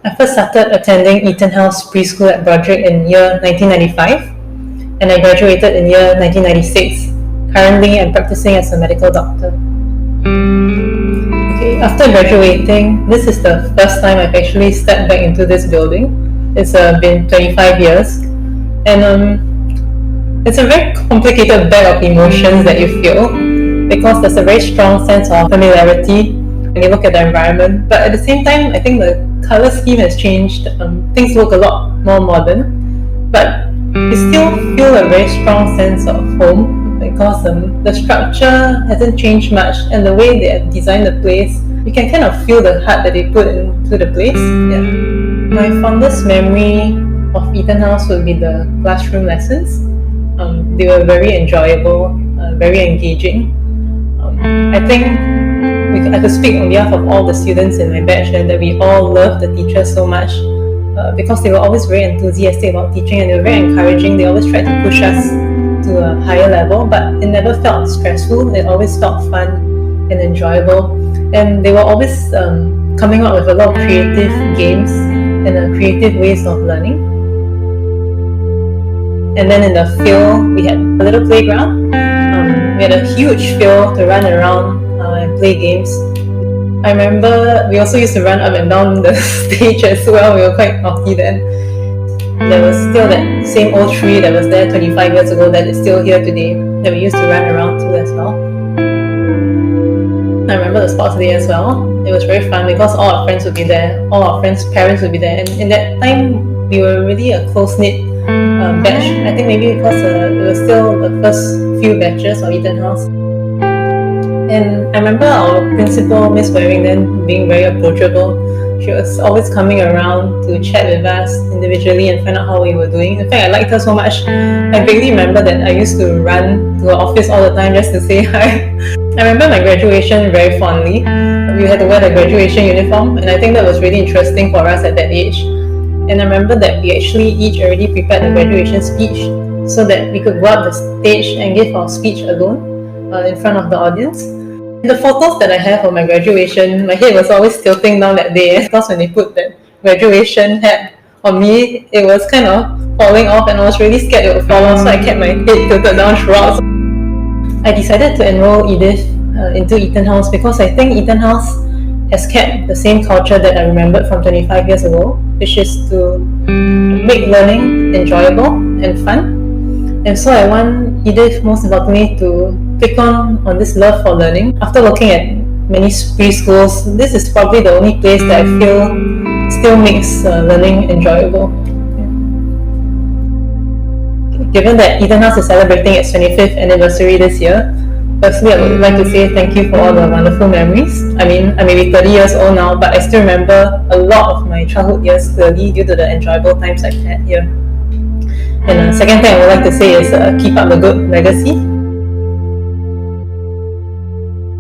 I first started attending EtonHouse preschool at Broadrick in year 1995, and I graduated in year 1996. Currently, I'm practicing as a medical doctor. Okay, after graduating, this is the first time I've actually stepped back into this building. It's been 25 years, and it's a very complicated bag of emotions that you feel, because there's a very strong sense of familiarity when you look at the environment, but at the same time, I think the color scheme has changed. Things look a lot more modern, but you still feel a very strong sense of home, because the structure hasn't changed much, and the way they have designed the place, you can kind of feel the heart that they put into the place. Yeah. My fondest memory of EtonHouse would be the classroom lessons. They were very enjoyable, very engaging. I think I could speak on behalf of all the students in my batch, and that we all loved the teachers so much, because they were always very enthusiastic about teaching, and they were very encouraging. They always tried to push us to a higher level, but it never felt stressful. It always felt fun and enjoyable, and they were always coming up with a lot of creative games and creative ways of learning. And then in the field, we had a little playground. We had a huge field to run around and play games. I remember we also used to run up and down the stage as well. We were quite naughty then. There was still that same old tree that was there 25 years ago that is still here today, that we used to run around to as well. I remember the sports day as well. It was very fun because all our friends would be there, all our friends' parents would be there, and in that time we were really a close-knit batch. I think maybe because it was still the first few batches of EtonHouse. And I remember our principal, Miss Waring, then being very approachable. She was always coming around to chat with us individually and find out how we were doing. In fact, I liked her so much. I vaguely remember that I used to run to her office all the time just to say hi. I remember my graduation very fondly. We had to wear the graduation uniform, and I think that was really interesting for us at that age. And I remember that we actually each already prepared the graduation speech so that we could go up the stage and give our speech alone in front of the audience. The photos that I have of my graduation, my head was always tilting down that day, because when they put that graduation hat on me, it was kind of falling off, and I was really scared it would fall off, so I kept my head tilted down throughout. I decided to enroll Edith into EtonHouse because I think EtonHouse has kept the same culture that I remembered from 25 years ago, which is to make learning enjoyable and fun. And so I want Edith, most importantly, to pick on this love for learning. After looking at many preschools, this is probably the only place that I feel still makes learning enjoyable. Given that EtonHouse is celebrating its 25th anniversary this year, firstly, I would like to say thank you for all the wonderful memories. I mean, I may be 30 years old now, but I still remember a lot of my childhood years clearly due to the enjoyable times I've had here. And the second thing I would like to say is keep up the good legacy.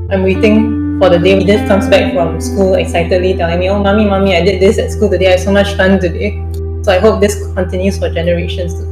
I'm waiting for the day Edith comes back from school excitedly telling me, "Oh, mommy, I did this at school today. I had so much fun today." So I hope this continues for generations to come.